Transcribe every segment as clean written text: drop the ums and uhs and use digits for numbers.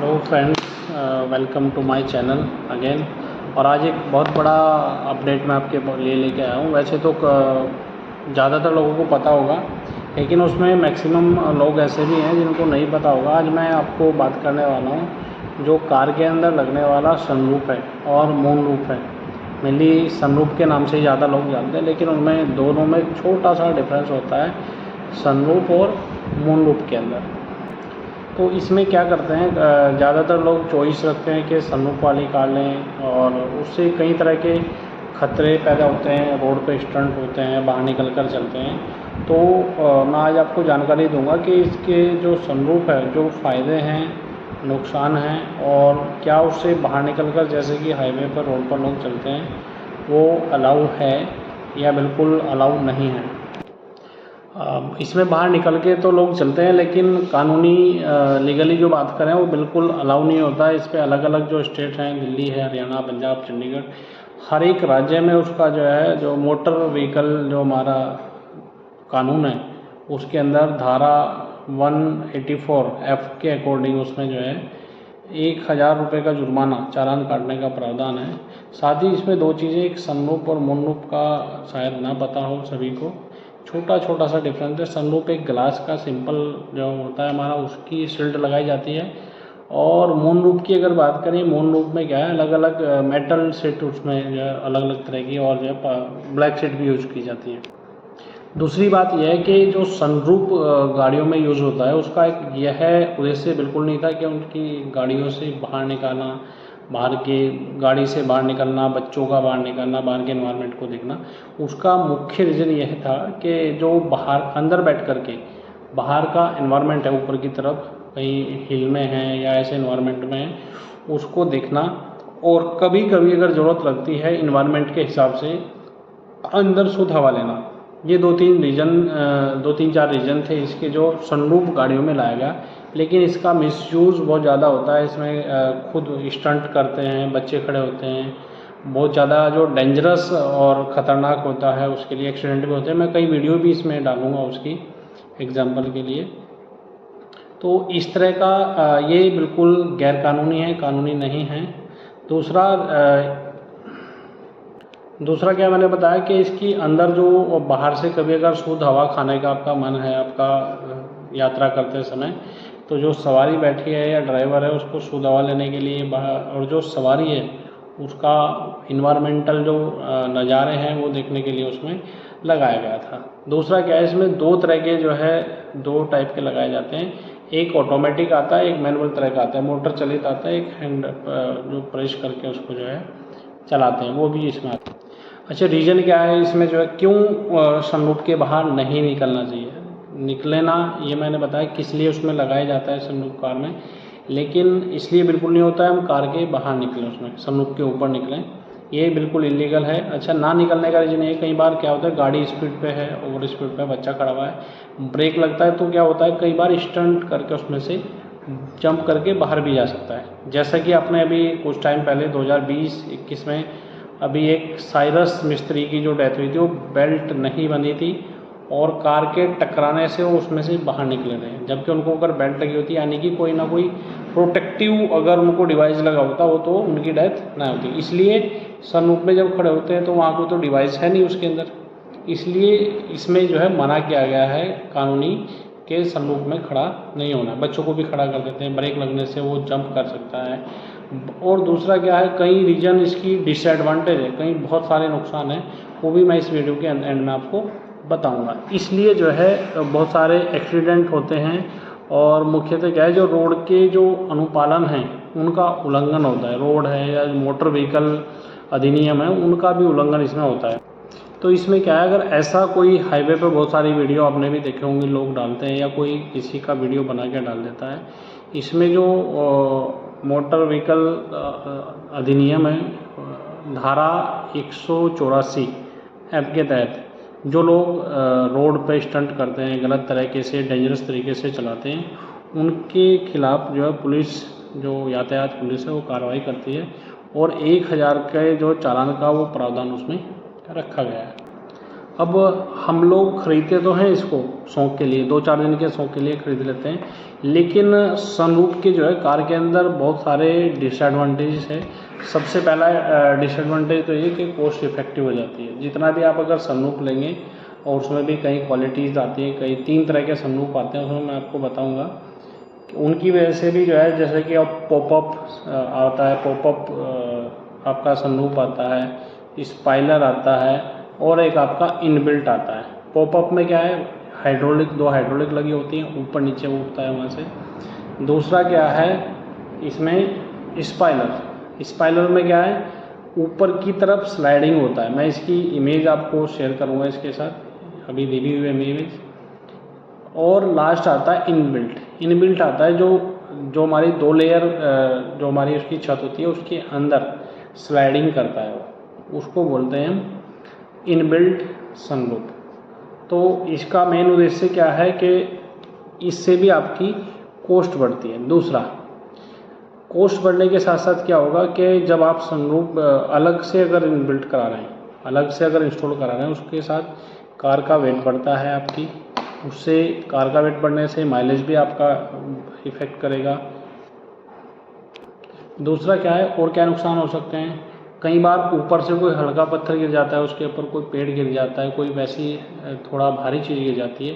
Hello friends, welcome to my channel again. और आज एक बहुत बड़ा अपडेट मैं आपके लिए लेके आया हूँ। वैसे तो ज़्यादातर लोगों को पता होगा, लेकिन उसमें मैक्सिमम लोग ऐसे भी हैं जिनको नहीं पता होगा। आज मैं आपको बात करने वाला हूँ जो कार के अंदर लगने वाला सनरूफ है और मून रूफ है। मेनली सनरूफ के नाम से ज़्यादा लोग जानते हैं, लेकिन उनमें दोनों में छोटा सा डिफरेंस होता है सनरूफ और मून रूफ के अंदर। तो इसमें क्या करते हैं, ज़्यादातर लोग चॉइस रखते हैं कि सनरूफ वाली कार लें, और उससे कई तरह के खतरे पैदा होते हैं। रोड पे स्टंट होते हैं, बाहर निकल कर चलते हैं। तो मैं आज आपको जानकारी दूंगा कि इसके जो सनरूफ है, जो फ़ायदे हैं, नुकसान हैं, और क्या उससे बाहर निकल कर, जैसे कि हाईवे पर रोड पर लोग चलते हैं, वो अलाउ है या बिल्कुल अलाउ नहीं है। इसमें बाहर निकल के तो लोग चलते हैं, लेकिन कानूनी लीगली जो बात करें वो बिल्कुल अलाउ नहीं होता है। इस पर अलग अलग जो स्टेट हैं, दिल्ली है, हरियाणा, पंजाब, चंडीगढ़, हर एक राज्य में उसका जो है, जो मोटर व्हीकल जो हमारा कानून है, उसके अंदर धारा 184F के अकॉर्डिंग उसमें जो है 1000 रुपये का जुर्माना, चालान काटने का प्रावधान है। साथ ही इसमें दो चीज़ें, एक सनरूफ और मूनरूफ का शायद ना पता हो सभी को। छोटा छोटा सा डिफरेंस है। सनरूफ एक ग्लास का सिंपल जो होता है हमारा, उसकी शील्ड लगाई जाती है। और मूनरूफ की अगर बात करें, मूनरूफ में क्या है, अलग अलग मेटल शीट उसमें जो है अलग अलग तरह की, और जो है ब्लैक शीट भी यूज की जाती है। दूसरी बात यह है कि जो सनरूफ गाड़ियों में यूज़ होता है, उसका एक यह उद्देश्य बिल्कुल नहीं था कि उनकी गाड़ियों से बाहर निकालना, बाहर के गाड़ी से बाहर निकलना, बच्चों का बाहर निकलना, बाहर के एनवायरनमेंट को देखना। उसका मुख्य रीज़न यह था कि जो बाहर अंदर बैठ कर के बाहर का एनवायरनमेंट है, ऊपर की तरफ कहीं हिल में है या ऐसे एनवायरनमेंट में है, उसको देखना। और कभी कभी अगर ज़रूरत लगती है एनवायरनमेंट के हिसाब से अंदर शुद्ध हवा लेना। ये दो तीन चार रीज़न थे इसके, जो सनरूफ गाड़ियों में लाया गया। लेकिन इसका मिसयूज़ बहुत ज़्यादा होता है। इसमें खुद स्टंट करते हैं, बच्चे खड़े होते हैं, बहुत ज़्यादा जो डेंजरस और ख़तरनाक होता है, उसके लिए एक्सीडेंट भी होते हैं। मैं कई वीडियो भी इसमें डालूँगा उसकी एग्जाम्पल के लिए। तो इस तरह का ये बिल्कुल गैरकानूनी है, कानूनी नहीं है। दूसरा क्या मैंने बताया कि इसकी अंदर जो बाहर से कभी अगर शुद्ध हवा खाने का आपका मन है, आपका यात्रा करते समय, तो जो सवारी बैठी है या ड्राइवर है, उसको शुद्ध हवा लेने के लिए बाहर, और जो सवारी है उसका इन्वायरमेंटल जो नज़ारे हैं वो देखने के लिए उसमें लगाया गया था। दूसरा क्या है, इसमें दो तरह के जो है, दो टाइप के लगाए जाते हैं। एक ऑटोमेटिक आता है, एक मैनुअल तरह का आता है, मोटर चलित आता है। एक हैंड जो प्रेस करके उसको जो है चलाते हैं, वो भी इसमें आता है। अच्छा, रीज़न क्या है इसमें जो है, क्यों सनरूफ के बाहर नहीं निकलना चाहिए, निकले ना, ये मैंने बताया किस लिए उसमें लगाया जाता है सनरूफ कार में। लेकिन इसलिए बिल्कुल नहीं होता है हम कार के बाहर निकलें, उसमें सनरूफ के ऊपर निकलें, ये बिल्कुल इलीगल है। अच्छा, ना निकलने का रीज़न ये, कई बार क्या होता है, गाड़ी स्पीड पे है, ओवर स्पीड पे बच्चा खड़ा हुआ है, ब्रेक लगता है, तो क्या होता है, कई बार स्टंट करके उसमें से जंप करके बाहर भी जा सकता है। जैसा कि आपने अभी कुछ टाइम पहले 2020-21 में अभी एक साइरस मिस्त्री की जो डेथ हुई थी, वो बेल्ट नहीं बंधी थी और कार के टकराने से वो उसमें से बाहर निकले थे। जबकि उनको अगर बेल्ट लगी होती, यानी कि कोई ना कोई प्रोटेक्टिव अगर उनको डिवाइस लगा होता, वो तो उनकी डेथ ना होती। इसलिए सनरूफ में जब खड़े होते हैं तो वहाँ कोई तो डिवाइस है नहीं उसके अंदर, इसलिए इसमें जो है मना किया गया है कानूनी के सनरूफ में खड़ा नहीं होना। बच्चों को भी खड़ा कर देते हैं, ब्रेक लगने से वो जंप कर सकता है। और दूसरा क्या है, कई रीजन इसकी डिसएडवांटेज है, कई बहुत सारे नुकसान हैं, वो भी मैं इस वीडियो के एंड में आपको बताऊंगा। इसलिए जो है बहुत सारे एक्सीडेंट होते हैं, और मुख्यतः क्या है, जो रोड के जो अनुपालन हैं उनका उल्लंघन होता है। रोड है या मोटर व्हीकल अधिनियम है, उनका भी उल्लंघन इसमें होता है। तो इसमें क्या है, अगर ऐसा कोई हाईवे पर, बहुत सारी वीडियो आपने भी देखे होंगे, लोग डालते हैं या कोई किसी का वीडियो बना के डाल देता है, इसमें जो मोटर व्हीकल अधिनियम है, धारा 184F के तहत जो लोग रोड पे स्टंट करते हैं, गलत तरीके से, डेंजरस तरीके से चलाते हैं, उनके खिलाफ जो है पुलिस, जो यातायात पुलिस है, वो कार्रवाई करती है, और 1000 के जो चालान का वो प्रावधान उसमें रखा गया है। अब हम लोग खरीदते तो हैं इसको शौक़ के लिए, 2-4 दिन के शौक़ के लिए खरीद लेते हैं, लेकिन सनरूफ के जो है कार के अंदर बहुत सारे डिसएडवांटेजेस है। सबसे पहला डिसएडवांटेज तो ये कि कॉस्ट इफेक्टिव हो जाती है। जितना भी आप अगर सनरूफ लेंगे और उसमें भी कई क्वालिटीज़ आती हैं, कई 3 तरह के सनरूफ आते हैं, उसमें मैं आपको बताऊँगा। उनकी वजह से भी जो है, जैसे कि अब पॉपअप आता है, पॉपअप आपका सनरूफ आता है, स्पॉइलर आता है और एक आपका इनबिल्ट आता है। पॉपअप में क्या है, हाइड्रोलिक 2 हाइड्रोलिक लगी होती हैं, ऊपर नीचे उठता है वहाँ से। दूसरा क्या है इसमें स्पॉइलर में क्या है, ऊपर की तरफ स्लाइडिंग होता है। मैं इसकी इमेज आपको शेयर करूँगा इसके साथ, अभी दे दी हुई है इमेज। और लास्ट आता है इनबिल्ट आता है जो हमारी 2 लेयर जो हमारी उसकी छत होती है उसके अंदर स्लाइडिंग करता है, उसको बोलते हैं हम इनबिल्ट सनरूफ। तो इसका मेन उद्देश्य क्या है कि इससे भी आपकी कॉस्ट बढ़ती है। दूसरा, कॉस्ट बढ़ने के साथ साथ क्या होगा कि जब आप सनरूफ अलग से अगर इनबिल्ट करा रहे हैं, अलग से अगर इंस्टॉल करा रहे हैं, उसके साथ कार का वेट बढ़ता है आपकी, उससे कार का वेट बढ़ने से माइलेज भी आपका इफ़ेक्ट करेगा। दूसरा क्या है, और क्या नुकसान हो सकते हैं, कई बार ऊपर से कोई हल्का पत्थर गिर जाता है, उसके ऊपर कोई पेड़ गिर जाता है, कोई वैसी थोड़ा भारी चीज़ गिर जाती है,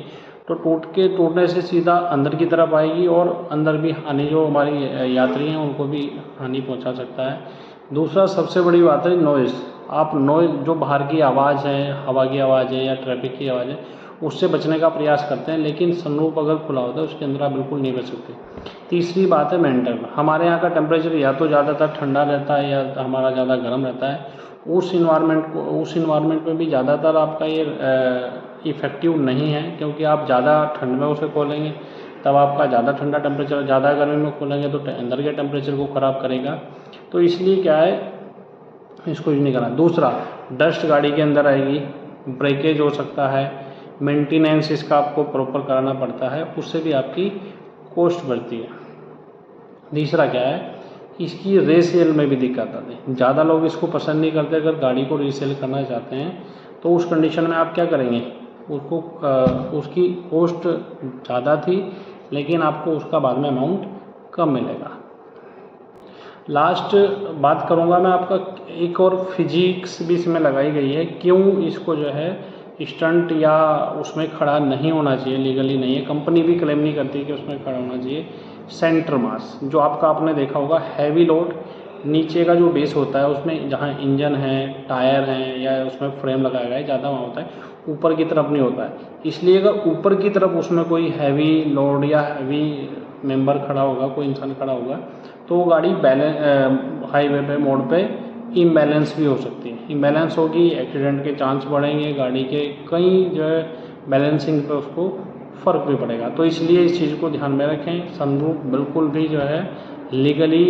तो टूटने से सीधा अंदर की तरफ आएगी और अंदर भी हानि, जो हमारी यात्री हैं उनको भी हानि पहुंचा सकता है। दूसरा सबसे बड़ी बात है नॉइज़। आप नॉइज़ जो बाहर की आवाज़ है, हवा की आवाज़ है या ट्रैफिक की आवाज़ है, उससे बचने का प्रयास करते हैं, लेकिन सनरूफ अगर खुला होता है उसके अंदर आप बिल्कुल नहीं बच सकते। तीसरी बात है मेंटेन। हमारे यहाँ का टेम्परेचर या तो ज़्यादातर ठंडा रहता है या हमारा ज़्यादा गर्म रहता है। उस इन्वायरमेंट में भी ज़्यादातर आपका ये इफ़ेक्टिव नहीं है, क्योंकि आप ज़्यादा ठंड में उसे खोलेंगे तब आपका ज़्यादा ठंडा टेम्परेचर, ज़्यादा गर्मी में खोलेंगे तो अंदर के टेम्परेचर को ख़राब करेगा। तो इसलिए क्या है, इसको यूज नहीं करना। दूसरा, डस्ट गाड़ी के अंदर आएगी, ब्रेकेज हो सकता है, मेंटेनेंस इसका आपको प्रॉपर कराना पड़ता है, उससे भी आपकी कॉस्ट बढ़ती है। तीसरा क्या है, इसकी रीसेल में भी दिक्कत आती है। ज़्यादा लोग इसको पसंद नहीं करते। अगर गाड़ी को रीसेल करना चाहते हैं तो उस कंडीशन में आप क्या करेंगे, उसकी कॉस्ट ज़्यादा थी लेकिन आपको उसका बाद में अमाउंट कम मिलेगा। लास्ट बात करूँगा मैं आपका, एक और फिजिक्स भी इसमें लगाई गई है, क्यों इसको जो है स्टंट या उसमें खड़ा नहीं होना चाहिए, लीगली नहीं है। कंपनी भी क्लेम नहीं करती कि उसमें खड़ा होना चाहिए। सेंटर मास, जो आपका आपने देखा होगा हैवी लोड, नीचे का जो बेस होता है उसमें जहाँ इंजन है, टायर हैं या उसमें फ्रेम लगाया गया है, ज़्यादा वहाँ होता है, ऊपर की तरफ नहीं होता है। इसलिए अगर ऊपर की तरफ उसमें कोई हैवी लोड या हैवी मेंबर खड़ा होगा, कोई इंसान खड़ा होगा, तो वो गाड़ी हाईवे पे, मोड़ पे इम्बैलेंस भी हो सकती है। इम्बैलेंस होगी, एक्सीडेंट के चांस बढ़ेंगे, गाड़ी के कई जो है बैलेंसिंग पे उसको फ़र्क भी पड़ेगा। तो इसलिए इस चीज़ को ध्यान में रखें। सनरूफ बिल्कुल भी जो है लीगली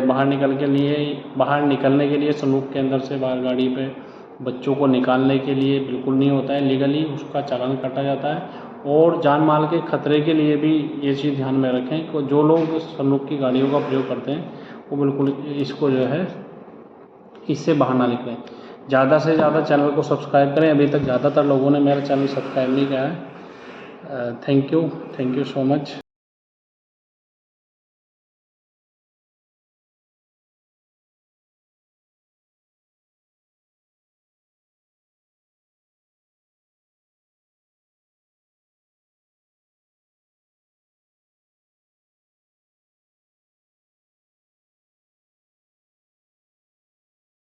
बाहर निकलने के लिए सनरूफ के अंदर से बाहर गाड़ी पे बच्चों को निकालने के लिए बिल्कुल नहीं होता है। लीगली उसका चालान काटा जाता है। और जान माल के खतरे के लिए भी ये चीज़ ध्यान में रखें कि जो लोग सनरूफ की गाड़ियों का प्रयोग करते हैं वो बिल्कुल इसको जो है इससे बाहर ना निकलें। ज़्यादा से ज़्यादा चैनल को सब्सक्राइब करें। अभी तक ज़्यादातर लोगों ने मेरा चैनल सब्सक्राइब नहीं किया है। Thank you so much.